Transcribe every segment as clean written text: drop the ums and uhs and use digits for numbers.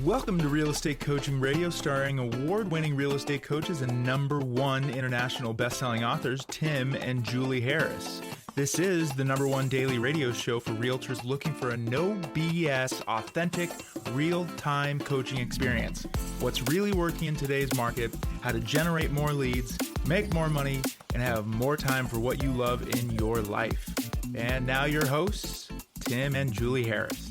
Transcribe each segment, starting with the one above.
Welcome to Real Estate Coaching Radio, starring award-winning real estate coaches and #1 international best-selling authors, Tim and Julie Harris. This is the #1 daily radio show for realtors looking for a no BS, authentic, real-time coaching experience. What's really working in today's market, how to generate more leads, make more money, and have more time for what you love in your life. And now your hosts, Tim and Julie Harris.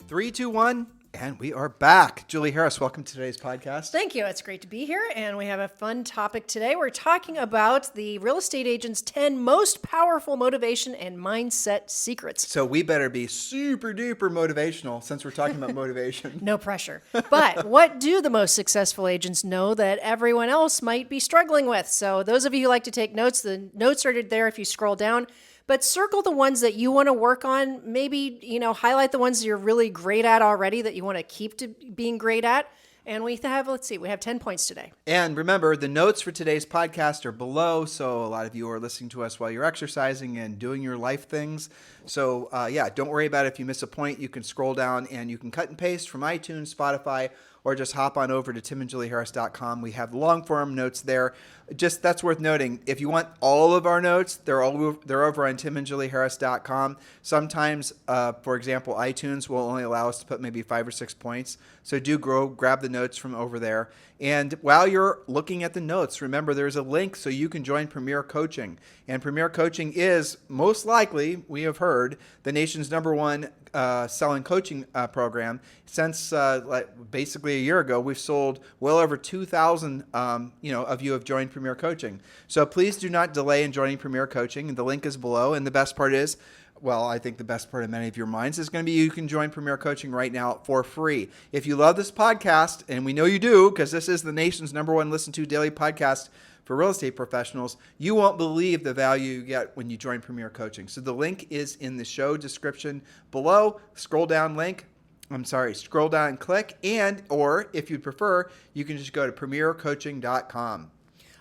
3, 2, 1, and we are back. Julie Harris, welcome to today's podcast. Thank you. It's great to be here, and we have a fun topic today. We're talking about the real estate agent's 10 most powerful motivation and mindset secrets. So we better be super duper motivational since we're talking about motivation. No pressure. But what do the most successful agents know that everyone else might be struggling with? So those of you who like to take notes, the notes are there if you scroll down. But circle the ones that you want to work on. Maybe, highlight the ones you're really great at already that you want to keep to being great at. And we have, we have 10 points today. And remember, the notes for today's podcast are below. So a lot of you are listening to us while you're exercising and doing your life things. So don't worry about it. If you miss a point, you can scroll down and you can cut and paste from iTunes, Spotify, or just hop on over to timandjulieharris.com. We have long form notes there. Just that's worth noting. If you want all of our notes, they're over on timandjulieharris.com. Sometimes, for example, iTunes will only allow us to put maybe 5 or 6 points. So grab the notes from over there. And while you're looking at the notes, remember there's a link so you can join Premier Coaching. And Premier Coaching is most likely, we have heard, the nation's #1 selling coaching program. Since basically a year ago, we've sold well over 2,000 of you have joined Premier Coaching. So please do not delay in joining Premier Coaching. The link is below. And the best part is, I think the best part of many of your minds is going to be you can join Premier Coaching right now for free. If you love this podcast, and we know you do because this is the nation's #1 listened to daily podcast for real estate professionals, you won't believe the value you get when you join Premier Coaching. So the link is in the show description below. Scroll down and click. Or if you'd prefer, you can just go to premiercoaching.com.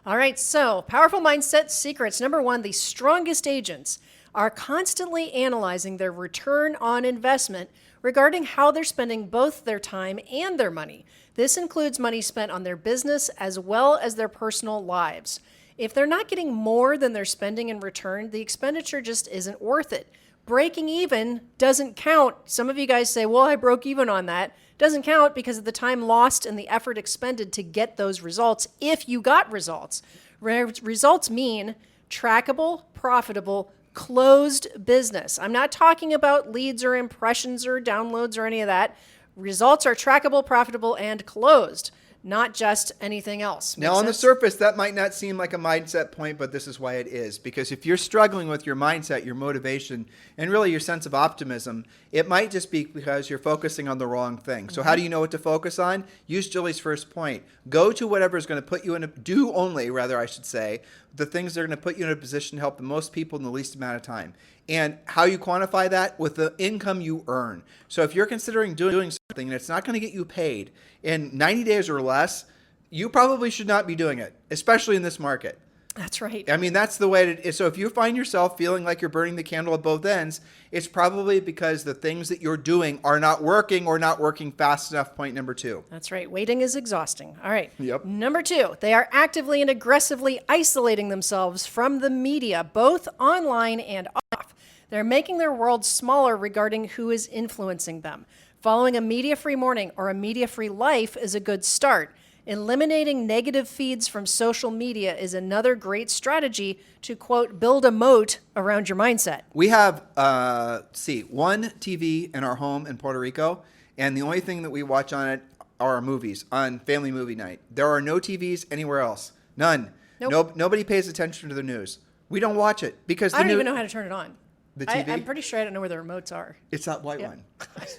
All right, so powerful mindset secrets. #1, the strongest agents are constantly analyzing their return on investment regarding how they're spending both their time and their money. This includes money spent on their business as well as their personal lives. If they're not getting more than they're spending in return, the expenditure just isn't worth it. Breaking even doesn't count. Some of you guys say, well, I broke even on that. Doesn't count because of the time lost and the effort expended to get those results, if you got results. Results mean trackable, profitable, closed business. I'm not talking about leads or impressions or downloads or any of that. Results are trackable, profitable, and closed, not just anything else. Now, on the surface, that might not seem like a mindset point, but this is why it is. Because if you're struggling with your mindset, your motivation, and really your sense of optimism, it might just be because you're focusing on the wrong thing. So how do you know what to focus on? Use Julie's first point. Go to whatever is going to put you in the things that are going to put you in a position to help the most people in the least amount of time. And how you quantify that? With the income you earn. So if you're considering doing something and it's not going to get you paid in 90 days or less, you probably should not be doing it, especially in this market. That's right. I mean, that's the way it is. So if you find yourself feeling like you're burning the candle at both ends, it's probably because the things that you're doing are not working or not working fast enough. Point #2. That's right. Waiting is exhausting. All right. Yep. #2, they are actively and aggressively isolating themselves from the media, both online and off. They're making their world smaller regarding who is influencing them. Following a media-free morning or a media-free life is a good start. Eliminating negative feeds from social media is another great strategy to, quote, build a moat around your mindset. We have, one TV in our home in Puerto Rico, and the only thing that we watch on it are our movies on family movie night. There are no TVs anywhere else. None. Nope. Nobody pays attention to the news. We don't watch it because I don't even know how to turn it on. The TV? I'm pretty sure I don't know where the remotes are. It's that white one.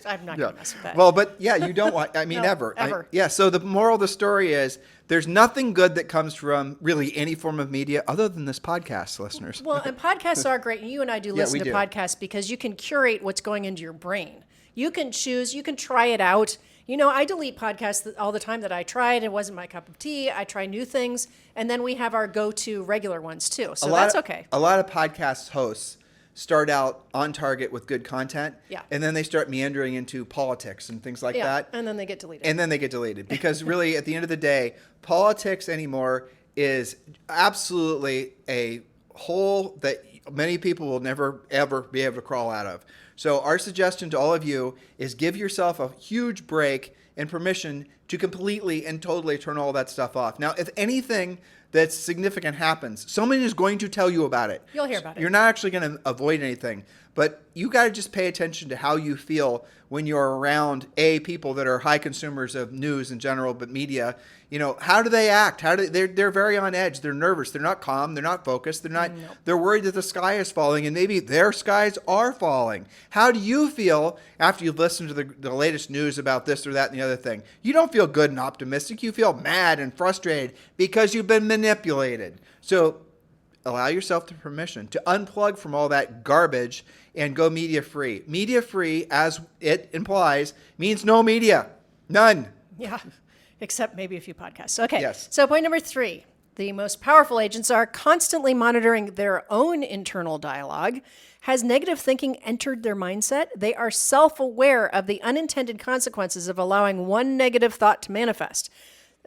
I'm not going to mess with that. Well, but yeah, you don't want, no, ever. So the moral of the story is there's nothing good that comes from really any form of media other than this podcast, listeners. Well, and podcasts are great. You and I do listen to podcasts because you can curate what's going into your brain. You can choose, you can try it out. I delete podcasts all the time that I tried. It wasn't my cup of tea. I try new things. And then we have our go-to regular ones too. So that's okay. A lot of podcast hosts start out on target with good content. Yeah. And then they start meandering into politics and things like that. And then they get deleted. And then they get deleted because really at the end of the day, politics anymore is absolutely a hole that many people will never, ever be able to crawl out of. So our suggestion to all of you is give yourself a huge break and permission to completely and totally turn all that stuff off. Now, if anything that's significant happens, somebody is going to tell you about it. You'll hear about it. You're not actually going to avoid anything, but you got to just pay attention to how you feel when you're around people that are high consumers of news in general, but media. You know, how do they act? They're very on edge. They're nervous. They're not calm. They're not focused. They're worried that the sky is falling, and maybe their skies are falling. How do you feel after you've listened to the latest news about this or that and the other thing? You don't feel good and optimistic. You feel mad and frustrated because you've been manipulated. So allow yourself the permission to unplug from all that garbage and go media free. Media free, as it implies, means no media. None. Yeah. Except maybe a few podcasts. Okay. Yes. So point number 3, the most powerful agents are constantly monitoring their own internal dialogue. Has negative thinking entered their mindset? They are self-aware of the unintended consequences of allowing one negative thought to manifest.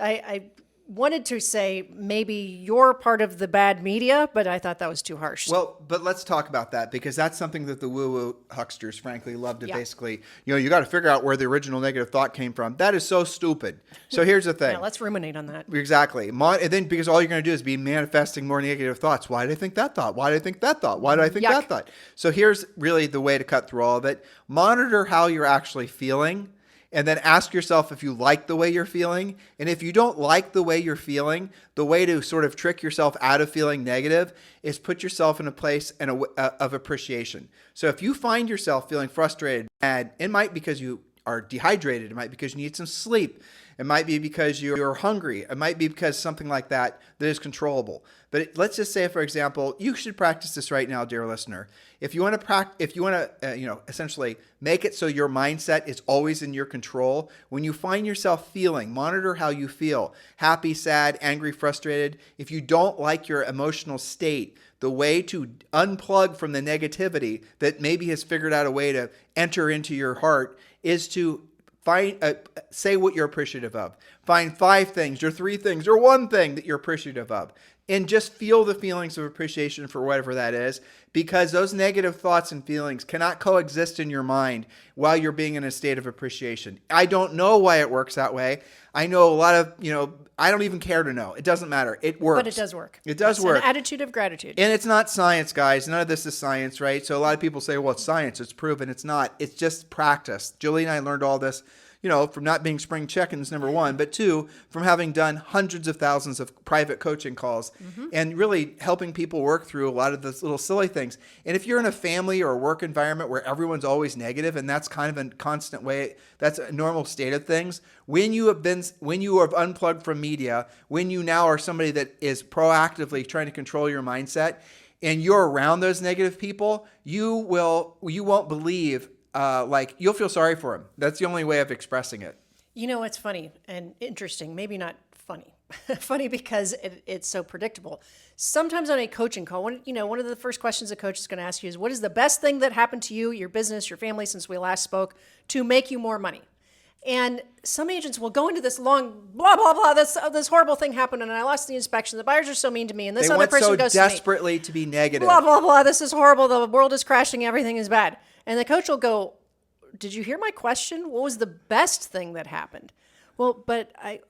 I wanted to say maybe you're part of the bad media, but I thought that was too harsh. Well, but let's talk about that because that's something that the woo-woo hucksters, frankly, love to basically, you got to figure out where the original negative thought came from. That is so stupid. So here's the thing. Yeah, let's ruminate on that. Exactly. And then because all you're going to do is be manifesting more negative thoughts. Why did I think that thought? Why did I think that thought? Why did I think that thought? So here's really the way to cut through all of it. Monitor how you're actually feeling. And then ask yourself if you like the way you're feeling. And if you don't like the way you're feeling, the way to sort of trick yourself out of feeling negative is put yourself in a place of appreciation. So if you find yourself feeling frustrated, mad, it might be because you are dehydrated. It might be because you need some sleep. It might be because you're hungry. It might be because something like that is controllable. But let's just say, for example, you should practice this right now, dear listener. If you want to essentially make it so your mindset is always in your control, when you find yourself feeling, monitor how you feel, happy, sad, angry, frustrated. If you don't like your emotional state, the way to unplug from the negativity that maybe has figured out a way to enter into your heart is to say what you're appreciative of. Find 5 things or 3 things or 1 thing that you're appreciative of. And just feel the feelings of appreciation for whatever that is, because those negative thoughts and feelings cannot coexist in your mind while you're being in a state of appreciation. I don't know why it works that way. I know a lot of, I don't even care to know. It doesn't matter. It works. But it does work. It does work. An attitude of gratitude. And it's not science, guys. None of this is science, right? So a lot of people say, well, it's science. It's proven. It's not. It's just practice. Julie and I learned all this, from not being spring chickens, number 1, but 2, from having done hundreds of thousands of private coaching calls and really helping people work through a lot of those little silly things. And if you're in a family or a work environment where everyone's always negative and that's kind of a constant way, that's a normal state of things, when you have unplugged from media, when you now are somebody that is proactively trying to control your mindset and you're around those negative people, you won't believe you'll feel sorry for him. That's the only way of expressing it. It's funny and interesting. Maybe not funny. Funny because it's so predictable. Sometimes on a coaching call, one of the first questions a coach is going to ask you is, what is the best thing that happened to you, your business, your family since we last spoke to make you more money? And some agents will go into this long blah, blah, blah, this horrible thing happened and I lost the inspection. The buyers are so mean to me and this other person goes to me. They want so desperately to be negative. Blah, blah, blah, this is horrible. The world is crashing. Everything is bad. And the coach will go, did you hear my question? What was the best thing that happened? Well, I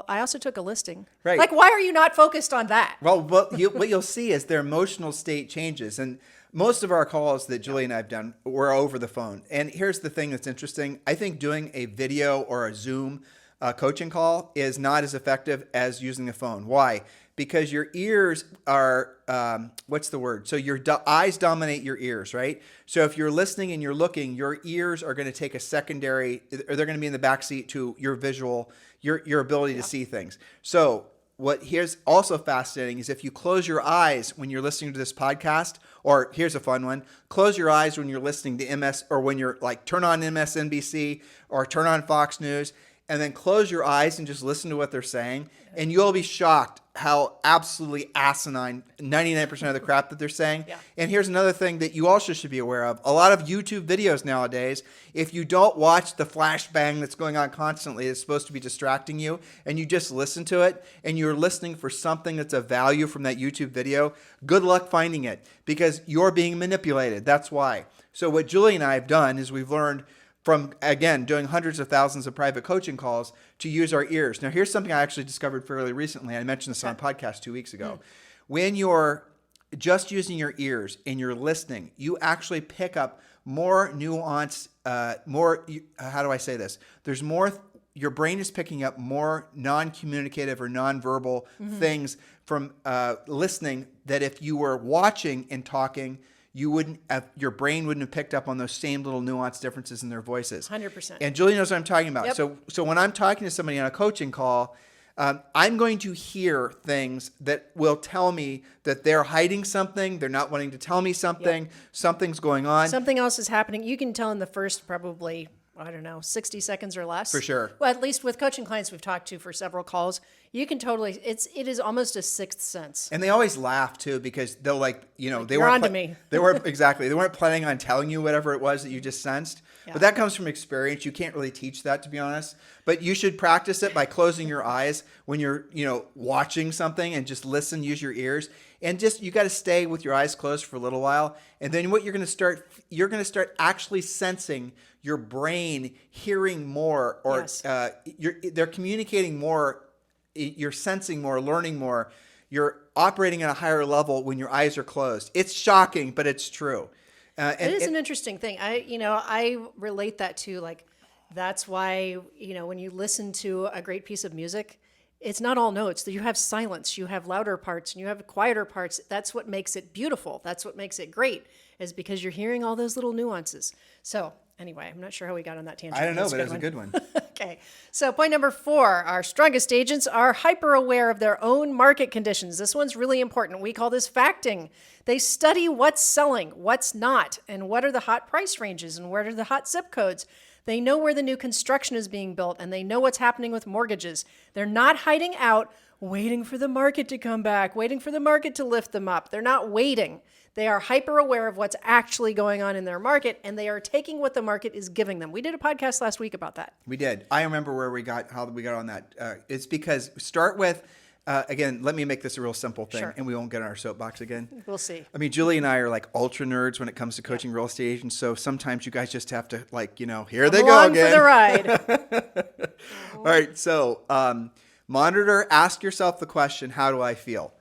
also took a listing. Right. Like, why are you not focused on that? Well, what you'll see is their emotional state changes. And most of our calls that Julie and I have done were over the phone. And here's the thing that's interesting. I think doing a video or a Zoom coaching call is not as effective as using a phone. Why? Because your ears are, So your eyes dominate your ears, right? So if you're listening and you're looking, your ears are going to take a secondary, or they're going to be in the backseat to your visual, your ability to see things. So what here's also fascinating is if you close your eyes when you're listening to this podcast, or here's a fun one, close your eyes when you're listening to MS, or when you're turn on MSNBC or turn on Fox News. and then close your eyes and just listen to what they're saying, and you'll be shocked how absolutely asinine 99% of the crap that they're saying. Yeah. And here's another thing that you also should be aware of. A lot of YouTube videos nowadays, if you don't watch the flashbang that's going on constantly, it's supposed to be distracting you, and you just listen to it, and you're listening for something that's of value from that YouTube video, good luck finding it, because you're being manipulated. That's why. So what Julie and I have done is we've learned from, again, doing hundreds of thousands of private coaching calls to use our ears. Now, here's something I actually discovered fairly recently. I mentioned this on a podcast 2 weeks ago. When you're just using your ears and you're listening, you actually pick up more nuance, how do I say this? There's more, your brain is picking up more non-communicative or non-verbal things from listening that if you were watching and talking, you wouldn't have, your brain wouldn't have picked up on those same little nuanced differences in their voices. 100%. And Julie knows what I'm talking about. Yep. So when I'm talking to somebody on a coaching call, I'm going to hear things that will tell me that they're hiding something, they're not wanting to tell me something, something's going on. Something else is happening. You can tell in the first probably, 60 seconds or less. For sure. Well, at least with coaching clients we've talked to for several calls, you can totally, it is almost a sixth sense. And they always laugh too, because they'll they you're weren't onto me. They weren't planning on telling you whatever it was that you just sensed. Yeah. But that comes from experience. You can't really teach that, to be honest. But you should practice it by closing your eyes when you're, watching something, and just listen, use your ears. And just, you got to stay with your eyes closed for a little while. And then what you're going to start actually sensing your brain hearing more, or Yes. they're communicating more. You're sensing more, learning more. You're operating at a higher level when your eyes are closed. It's shocking, but it's true. It is an interesting thing. I relate that to, that's why, when you listen to a great piece of music, it's not all notes. You have silence, you have louder parts, and you have quieter parts. That's what makes it beautiful. That's what makes it great, is because you're hearing all those little nuances. So anyway, I'm not sure how we got on that tangent. I don't know, That's but it was a good one. Okay. So point number 4, our strongest agents are hyper aware of their own market conditions. This one's really important. We call this facting. They study what's selling, what's not, and what are the hot price ranges, and where are the hot zip codes. They know where the new construction is being built, and they know what's happening with mortgages. They're not hiding out, waiting for the market to come back, waiting for the market to lift them up. They're not waiting. They are hyper aware of what's actually going on in their market, and they are taking what the market is giving them. We did a podcast last week about that. We did. I remember how we got on that. It's because start with, again, let me make this a real simple thing, Sure. and we won't get on our soapbox again. We'll see. I mean, Julie and I are ultra nerds when it comes to coaching real estate agents. So sometimes you guys just have to here they go Along again. for the ride. All right. So monitor, ask yourself the question, how do I feel?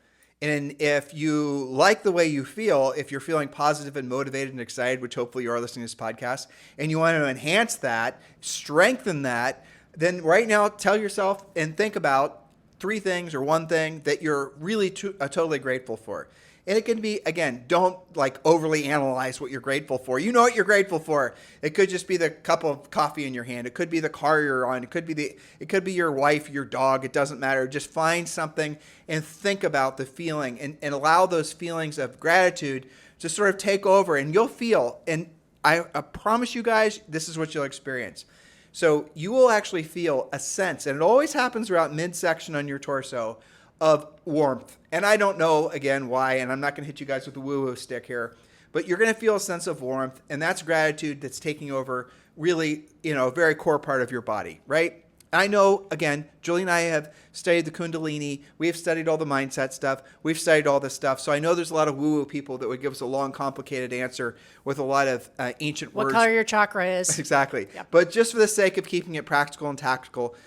And if you like the way you feel, if you're feeling positive and motivated and excited, which hopefully you are listening to this podcast, and you want to enhance that, strengthen that, then right now tell yourself and think about 3 things or 1 thing that you're really totally grateful for. And it can be, again, don't overly analyze what you're grateful for. You know what you're grateful for. It could just be the cup of coffee in your hand. It could be the car you're on. It could be your wife, your dog. It doesn't matter. Just find something and think about the feeling, and allow those feelings of gratitude to sort of take over, and you'll feel, and I promise you guys, this is what you'll experience. So you will actually feel a sense, and it always happens around midsection on your torso, of warmth. And I don't know, again, why, and I'm not going to hit you guys with a woo-woo stick here, but you're going to feel a sense of warmth, and that's gratitude that's taking over really, a very core part of your body, right? I know, again, Julie and I have studied the Kundalini. We have studied all the mindset stuff. We've studied all this stuff. So I know there's a lot of woo-woo people that would give us a long, complicated answer with a lot of ancient words. What color your chakra is. Exactly. Yep. But just for the sake of keeping it practical and tactical,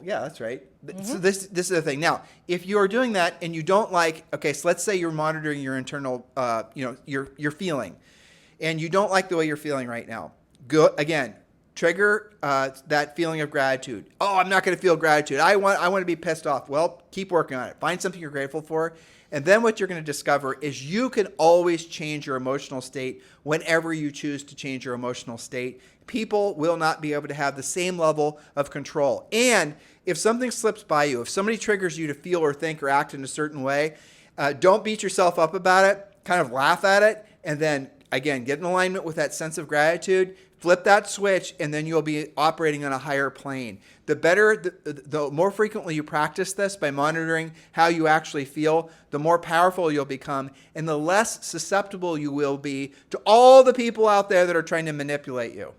yeah, that's right. So this is the thing. Now, if you are doing that and you don't so let's say you're monitoring your internal, your feeling, and you don't like the way you're feeling right now. Go again. Trigger that feeling of gratitude. Oh, I'm not going to feel gratitude. I want to be pissed off. Well, keep working on it. Find something you're grateful for. And then what you're going to discover is you can always change your emotional state whenever you choose to change your emotional state. People will not be able to have the same level of control. And if something slips by you, if somebody triggers you to feel or think or act in a certain way, don't beat yourself up about it. Kind of laugh at it, and then again, get in alignment with that sense of gratitude. Flip that switch, and then you'll be operating on a higher plane. The more frequently you practice this by monitoring how you actually feel, the more powerful you'll become, and the less susceptible you will be to all the people out there that are trying to manipulate you.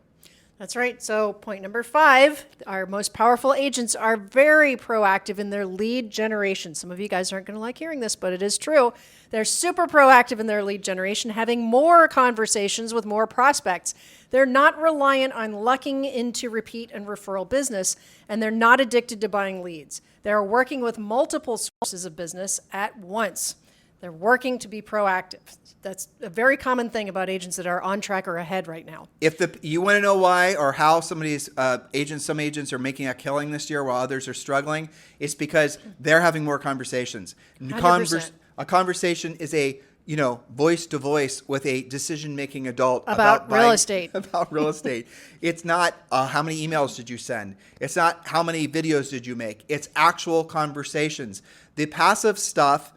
That's right. So point number 5, our most powerful agents are very proactive in their lead generation. Some of you guys aren't going to like hearing this, but it is true. They're super proactive in their lead generation, having more conversations with more prospects. They're not reliant on lucking into repeat and referral business, and they're not addicted to buying leads. They're working with multiple sources of business at once. They're working to be proactive. That's a very common thing about agents that are on track or ahead right now. If you want to know why or how some agents are making a killing this year while others are struggling, it's because they're having more conversations. 100%. A conversation is a voice to voice with a decision-making adult about real estate. About real estate. It's not how many emails did you send. It's not how many videos did you make. It's actual conversations. The passive stuff,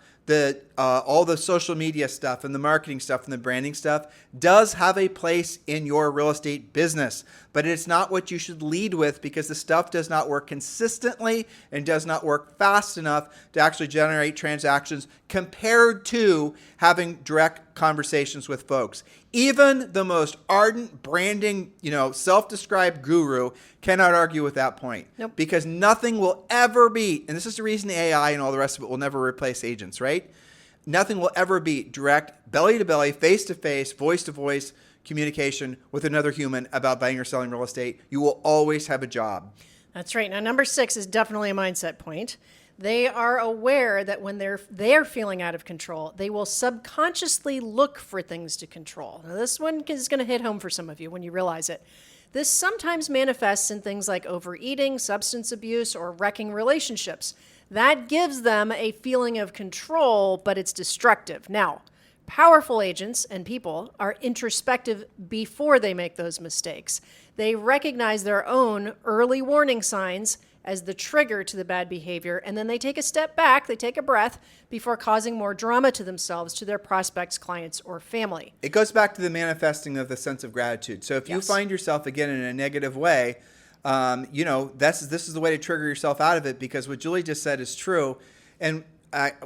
all the social media stuff and the marketing stuff and the branding stuff does have a place in your real estate business, but it's not what you should lead with, because the stuff does not work consistently and does not work fast enough to actually generate transactions compared to having direct conversations with folks. Even the most ardent branding, self-described guru cannot argue with that point. Nope. Because nothing will ever beat, and this is the reason AI and all the rest of it will never replace agents, right? Nothing will ever beat direct, belly-to-belly, face-to-face, voice-to-voice communication with another human about buying or selling real estate. You will always have a job. That's right. Now, number 6 is definitely a mindset point. They are aware that when they're feeling out of control, they will subconsciously look for things to control. Now, this one is going to hit home for some of you when you realize it. This sometimes manifests in things like overeating, substance abuse, or wrecking relationships. That gives them a feeling of control, but it's destructive. Now, powerful agents and people are introspective before they make those mistakes. They recognize their own early warning signs as the trigger to the bad behavior, and then they take a step back, they take a breath before causing more drama to themselves, to their prospects, clients, or family. It goes back to the manifesting of the sense of gratitude. So if you find yourself again in a negative way, this is the way to trigger yourself out of it, because what Julie just said is true. And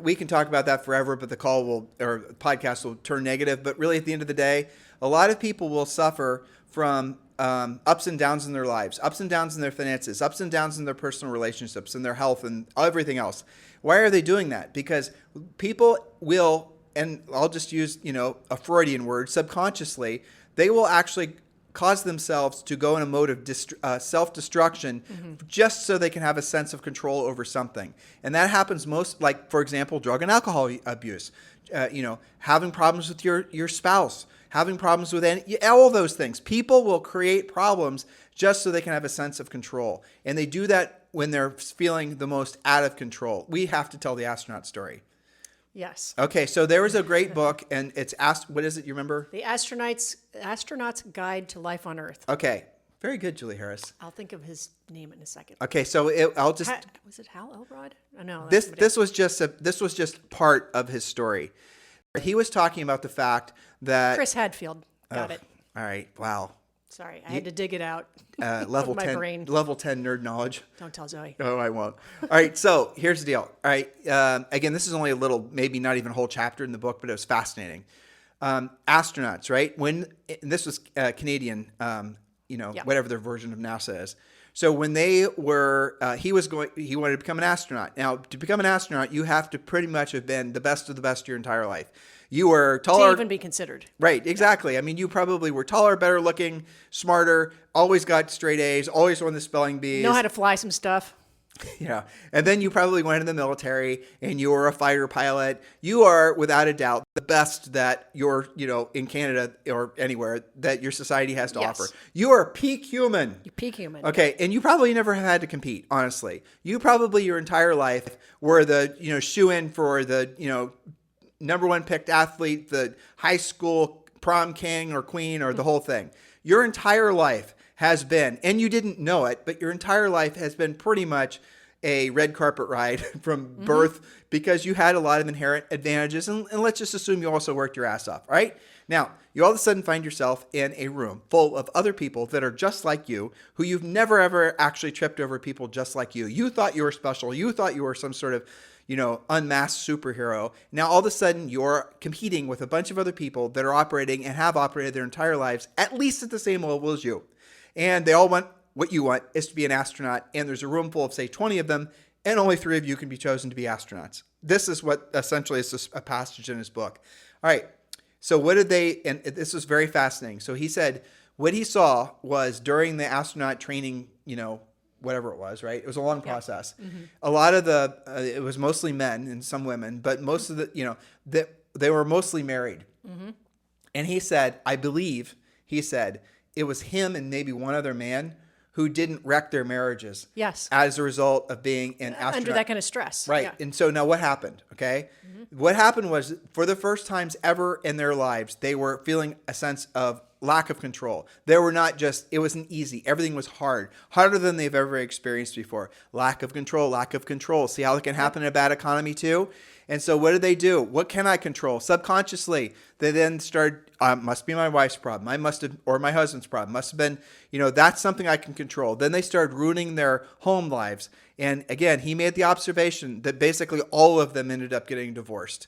we can talk about that forever, but the podcast will turn negative. But really, at the end of the day, a lot of people will suffer from ups and downs in their lives, ups and downs in their finances, ups and downs in their personal relationships and their health and everything else. Why are they doing that? Because people will, and I'll just use, a Freudian word, subconsciously, they will actually cause themselves to go in a mode of self-destruction just so they can have a sense of control over something. And that happens most, like, for example, drug and alcohol abuse, having problems with your spouse, having problems with all those things. People will create problems just so they can have a sense of control. And they do that when they're feeling the most out of control. We have to tell the astronaut story. Yes. Okay, so there was a great book, and it's what is it? You remember? The Astronaut's Guide to Life on Earth. Okay, very good, Julie Harris. I'll think of his name in a second. Okay, so was it Hal Elrod? Oh, no. This was just part of his story. He was talking about the fact that Chris Hadfield got it. All right, wow. Sorry, I had to dig it out. Level my 10, brain. Level 10 nerd knowledge. Don't tell Zoe. No, I won't. All right, so here's the deal. All right, again, this is only a little, maybe not even a whole chapter in the book, but it was fascinating. Astronauts, right? And this was Canadian, whatever their version of NASA is. So when they were, he wanted to become an astronaut. Now, to become an astronaut, you have to pretty much have been the best of the best your entire life. You were taller. To even be considered. Right, exactly. Yeah. I mean, you probably were taller, better looking, smarter, always got straight A's, always won the spelling bees. Know how to fly some stuff. Yeah. And then you probably went in the military and you were a fighter pilot. You are, without a doubt, the best that in Canada or anywhere that your society has to offer. You are peak human. You're peak human. Okay. And you probably never have had to compete, honestly. You probably your entire life were the, shoe-in for the, number one picked athlete, the high school prom king or queen or the whole thing. Your entire life has been, and you didn't know it, but your entire life has been pretty much a red carpet ride from birth because you had a lot of inherent advantages. And let's just assume you also worked your ass off, right? Now, you all of a sudden find yourself in a room full of other people that are just like you, who you've never, ever actually tripped over people just like you. You thought you were special. You thought you were some sort of, unmasked superhero. Now, all of a sudden, you're competing with a bunch of other people that are operating and have operated their entire lives at least at the same level as you. And they all want what you want, is to be an astronaut. And there's a room full of, say, 20 of them, and only 3 of you can be chosen to be astronauts. This is what essentially is a passage in his book. All right. So what did they, and this was very fascinating. So he said what he saw was during the astronaut training, whatever it was, right? It was a long process. Mm-hmm. A lot of it was mostly men and some women, but most of they were mostly married. Mm-hmm. And he said, I believe, it was him and maybe one other man who didn't wreck their marriages. Yes. As a result of being an astronaut. Under that kind of stress. Right. Yeah. And so now what happened? Okay. Mm-hmm. What happened was, for the first times ever in their lives, they were feeling a sense of lack of control. They were not just, it wasn't easy. Everything was hard, harder than they've ever experienced before. Lack of control, lack of control. See how it can happen in a bad economy too? And so what did they do? What can I control? Subconsciously, they then started, must be my wife's problem. Or my husband's problem. Must have been, that's something I can control. Then they started ruining their home lives. And again, he made the observation that basically all of them ended up getting divorced.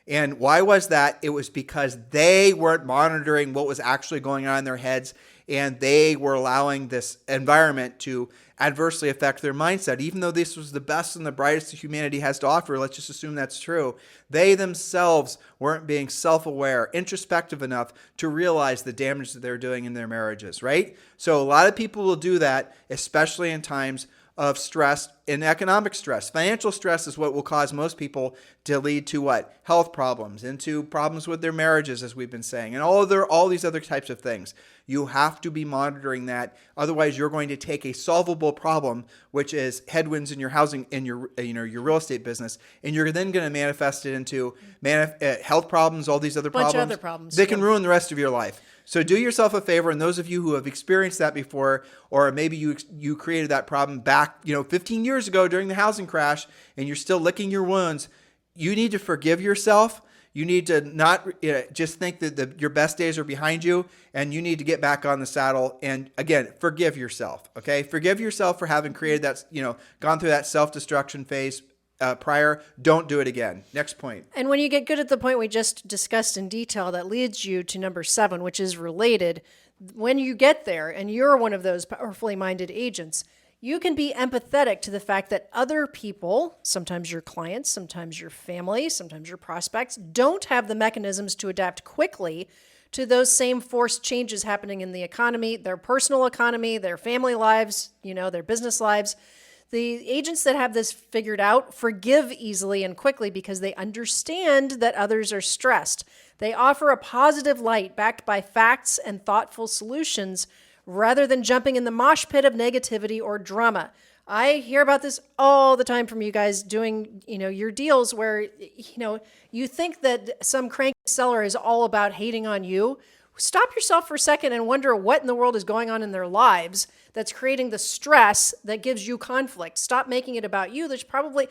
And why was that? It was because they weren't monitoring what was actually going on in their heads, and they were allowing this environment to adversely affect their mindset. Even though this was the best and the brightest that humanity has to offer, let's just assume that's true, they themselves weren't being self-aware, introspective enough to realize the damage that they're doing in their marriages, right? So a lot of people will do that, especially in times of stress and economic stress. Financial stress is what will cause most people to lead to what? Health problems, into problems with their marriages, as we've been saying, and all these other types of things. You have to be monitoring that. Otherwise, you're going to take a solvable problem, which is headwinds in your housing, in your real estate business, and you're then going to manifest it into health problems, all these other bunch problems. Of other problems. They can ruin the rest of your life. So do yourself a favor, and those of you who have experienced that before, or maybe you created that problem back 15 years ago during the housing crash, and you're still licking your wounds, you need to forgive yourself. You need to not just think that your best days are behind you, and you need to get back on the saddle. And again, forgive yourself. Okay, forgive yourself for having created that, gone through that self-destruction phase prior. Don't do it again. Next point. And when you get good at the point we just discussed in detail, that leads you to number 7, which is related. When you get there and you're one of those powerfully minded agents, you can be empathetic to the fact that other people, sometimes your clients, sometimes your family, sometimes your prospects, don't have the mechanisms to adapt quickly to those same forced changes happening in the economy, their personal economy, their family lives, their business lives. The agents that have this figured out forgive easily and quickly because they understand that others are stressed. They offer a positive light backed by facts and thoughtful solutions rather than jumping in the mosh pit of negativity or drama. I hear about this all the time from you guys doing, your deals where, you think that some cranky seller is all about hating on you. Stop yourself for a second and wonder what in the world is going on in their lives that's creating the stress that gives you conflict. Stop making it about you. They probably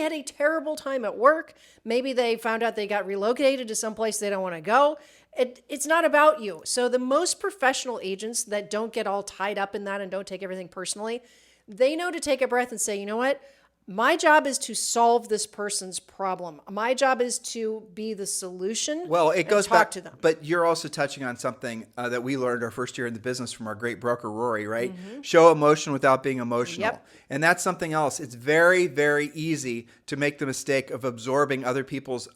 had a terrible time at work. Maybe they found out they got relocated to someplace they don't want to go. It's not about you. So the most professional agents that don't get all tied up in that and don't take everything personally, they know to take a breath and say, you know what? My job is to solve this person's problem. My job is to be the solution. Well, it goes back to them. But you're also touching on something that we learned our first year in the business from our great broker, Rory, right? Mm-hmm. Show emotion without being emotional. Yep. And that's something else. It's very, very easy to make the mistake of absorbing other people's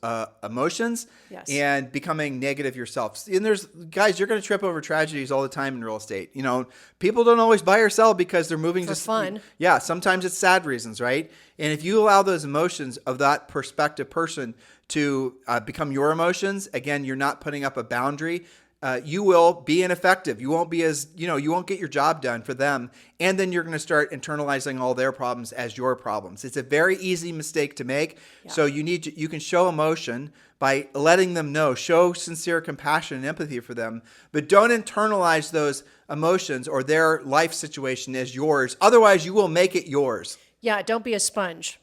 emotions and becoming negative yourself. And guys, you're going to trip over tragedies all the time in real estate. People don't always buy or sell because they're moving for fun. Yeah, sometimes it's sad reasons, right? And if you allow those emotions of that prospective person to become your emotions, again, you're not putting up a boundary. You will be ineffective. You won't be you won't get your job done for them. And then you're going to start internalizing all their problems as your problems. It's a very easy mistake to make. Yeah. So you can show emotion by letting them know, show sincere compassion and empathy for them, but don't internalize those emotions or their life situation as yours. Otherwise, you will make it yours. Yeah, don't be a sponge.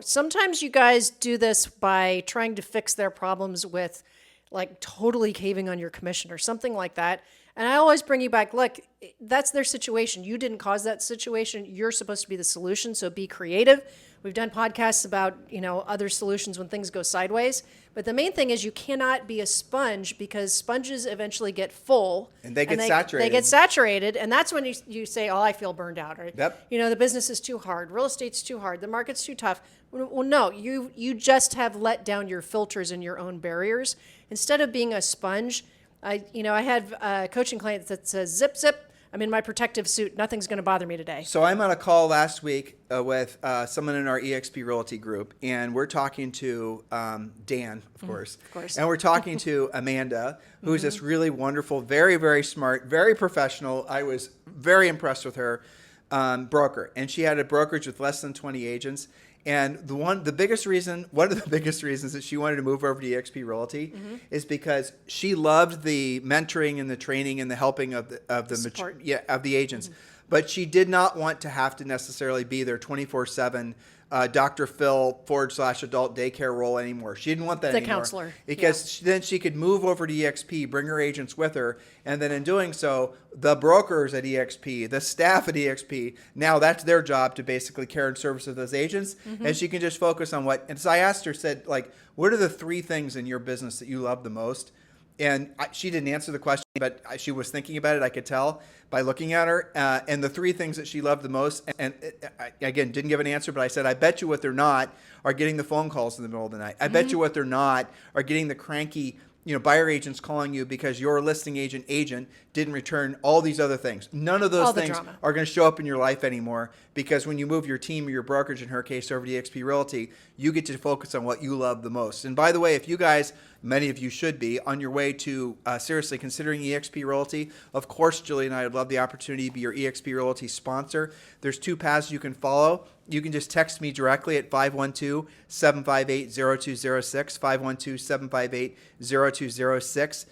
Sometimes you guys do this by trying to fix their problems with like totally caving on your commission or something like that. And I always bring you back, look, that's their situation. You didn't cause that situation. You're supposed to be the solution. So be creative. We've done podcasts about, other solutions when things go sideways. But the main thing is you cannot be a sponge because sponges eventually get full. And they get saturated. They get saturated. And that's when you say, oh, I feel burned out. Or, Yep. the business is too hard. Real estate's too hard. The market's too tough. Well, no, you just have let down your filters and your own barriers. Instead of being a sponge, I had a coaching client that says, zip, zip. I'm in my protective suit. Nothing's going to bother me today. So I'm on a call last week with someone in our EXP Realty group, and we're talking to Dan, of course. Of course. And we're talking to Amanda, who's this really wonderful, very, very smart, very professional. I was very impressed with her broker. And she had a brokerage with less than 20 agents. And one of the biggest reasons that she wanted to move over to EXP Realty is because she loved the mentoring and the training and the helping of the agents. But she did not want to have to necessarily be their 24/7 Dr. Phil / adult daycare role anymore. She didn't want that anymore. The counselor. Because then she could move over to EXP, bring her agents with her, and then in doing so, the brokers at EXP, the staff at EXP, now that's their job to basically care and service of those agents, and she can just focus on what. And so I asked her, what are the 3 things in your business that you love the most? And she didn't answer the question, but she was thinking about it. I could tell by looking at her. And the 3 things that she loved the most, and again, didn't give an answer, but I said, I bet you what they're not are getting the phone calls in the middle of the night. I bet you what they're not are getting the cranky buyer agents calling you because your listing agent didn't return all these other things. None of those things are going to show up in your life anymore because when you move your team or your brokerage, in her case, over to EXP Realty, you get to focus on what you love the most. And by the way, if you guys, many of you should be, on your way to seriously considering EXP Realty, of course, Julie and I would love the opportunity to be your EXP Realty sponsor. There's 2 paths you can follow. You can just text me directly at 512-758-0206, 512-758-0206.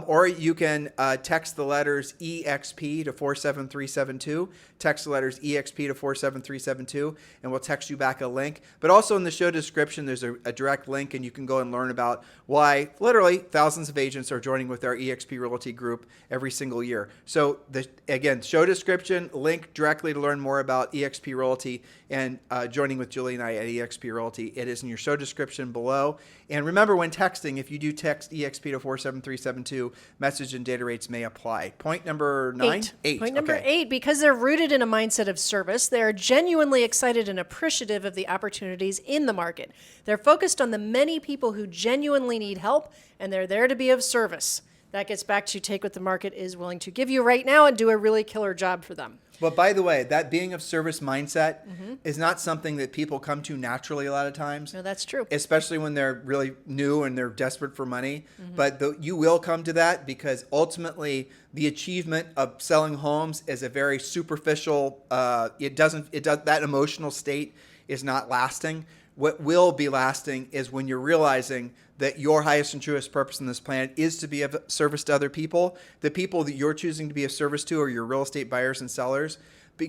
Or you can text the letters EXP to 47372. Text the letters EXP to 47372, and we'll text you back a link. But also in the show description, there's a direct link, and you can go and learn about why literally thousands of agents are joining with our EXP Realty group every single year. So again, show description, link directly to learn more about EXP Realty and joining with Julie and I at EXP Realty. It is in your show description below. And remember, when texting, if you do text EXP to 47372, message and data rates may apply. Point number 9? 8. Point number 8, because they're rooted in a mindset of service, they are genuinely excited and appreciative of the opportunities in the market. They're focused on the many people who genuinely need help, and they're there to be of service. That gets back to take what the market is willing to give you right now and do a really killer job for them. But by the way, that being of service mindset is not something that people come to naturally a lot of times. No, that's true. Especially when they're really new and they're desperate for money. But you will come to that because ultimately the achievement of selling homes is a very superficial, that emotional state is not lasting. What will be lasting is when you're realizing that your highest and truest purpose on this planet is to be of service to other people. The people that you're choosing to be of service to are your real estate buyers and sellers.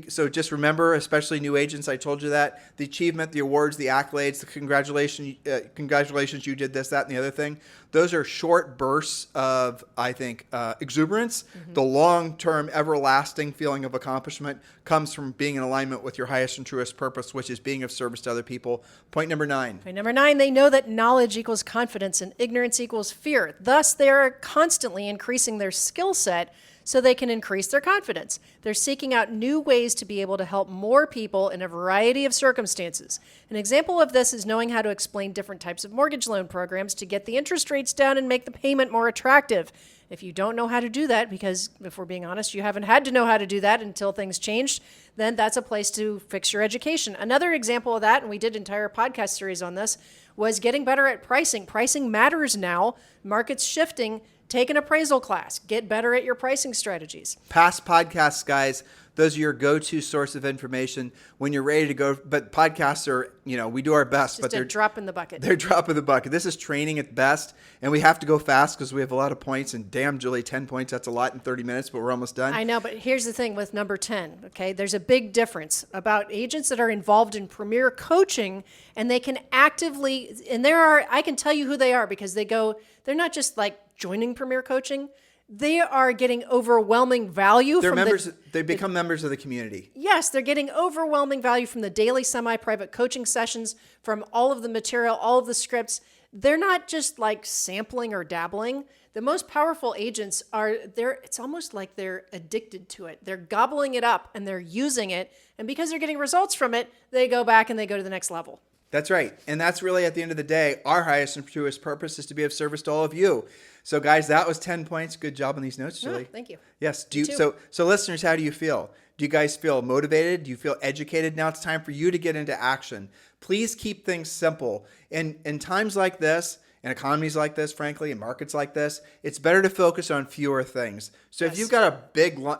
So just remember, especially new agents, I told you that, the achievement, the awards, the accolades, the congratulations, you did this, that, and the other thing. Those are short bursts of, I think, exuberance. The long-term, everlasting feeling of accomplishment comes from being in alignment with your highest and truest purpose, which is being of service to other people. Point number 9. Point number 9, they know that knowledge equals confidence and ignorance equals fear. Thus, they are constantly increasing their skill set so they can increase their confidence. They're seeking out new ways to be able to help more people in a variety of circumstances. An example of this is knowing how to explain different types of mortgage loan programs to get the interest rates down and make the payment more attractive. If you don't know how to do that, because if we're being honest, you haven't had to know how to do that until things changed, then that's a place to fix your education. Another example of that, and we did an entire podcast series on this, was getting better at pricing. Pricing matters now. Market's shifting. Take an appraisal class. Get better at your pricing strategies. Past podcasts, guys, Those are your go-to source of information when you're ready to go. But podcasts are, we do our best, but Just a drop in the bucket. They're drop in the bucket. This is training at best, and we have to go fast because we have a lot of points. And damn, Julie, 10 points, that's a lot in 30 minutes, but we're almost done. I know, but here's the thing with number 10, okay? There's a big difference about agents that are involved in Premier coaching, and they can actively, and I can tell you who they are because they're not just like joining Premier coaching. They are getting overwhelming value They're from members. They become members of the community. Yes, they're getting overwhelming value from the daily semi-private coaching sessions, from all of the material, all of the scripts. They're not just like sampling or dabbling. The most powerful agents it's almost like they're addicted to it. They're gobbling it up and they're using it. And because they're getting results from it, they go back and they go to the next level. That's right. And that's really, at the end of the day, our highest and truest purpose is to be of service to all of you. So guys, that was 10 points. Good job on these notes, Julie. Thank you. Yes. So listeners, how do you feel? Do you guys feel motivated? Do you feel educated? Now it's time for you to get into action. Please keep things simple. In times like this, in economies like this, frankly, in markets like this, it's better to focus on fewer things. So if you've got a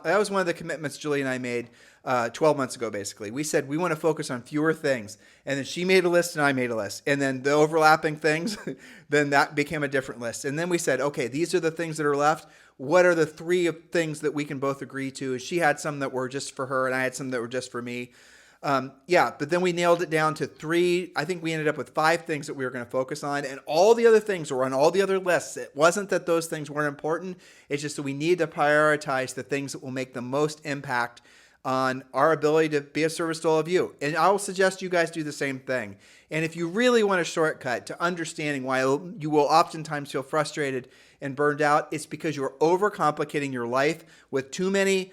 that was one of the commitments Julie and I made 12 months ago, basically. We said we want to focus on fewer things. And then she made a list and I made a list. And then the overlapping things, then that became a different list. And then we said, okay, these are the things that are left. What are the 3 things that we can both agree to? She had some that were just for her and I had some that were just for me. But then we nailed it down to 3. I think we ended up with 5 things that we were going to focus on, and all the other things were on all the other lists. It wasn't that those things weren't important. It's just that we need to prioritize the things that will make the most impact on our ability to be of service to all of you. And I will suggest you guys do the same thing. And if you really want a shortcut to understanding why you will oftentimes feel frustrated and burned out, it's because you're overcomplicating your life with too many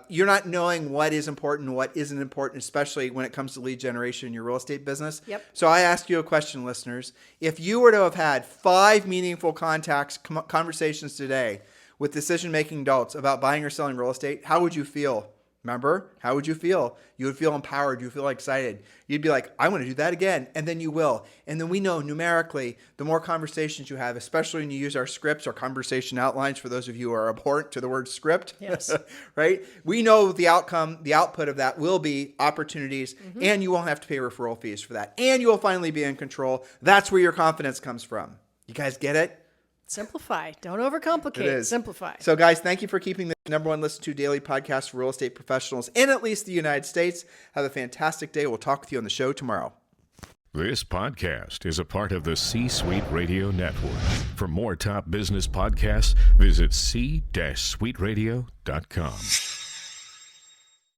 you're not knowing what is important and what isn't important, especially when it comes to lead generation in your real estate business. Yep. So I ask you a question, listeners. If you were to have had 5 meaningful conversations today with decision-making adults about buying or selling real estate, how would you feel? Remember, how would you feel? You would feel empowered. You would feel excited. You'd be like, I want to do that again. And then you will. And then we know numerically, the more conversations you have, especially when you use our scripts or conversation outlines, for those of you who are abhorrent to the word script, yes. right? We know the outcome, the output of that will be opportunities, and you won't have to pay referral fees for that. And you will finally be in control. That's where your confidence comes from. You guys get it? Simplify. Don't overcomplicate. It is. Simplify. So guys, thank you for keeping the #1 listen to daily podcast for real estate professionals in at least the United States. Have a fantastic day. We'll talk with you on the show tomorrow. This podcast is a part of the C-Suite Radio Network. For more top business podcasts, visit c-suiteradio.com.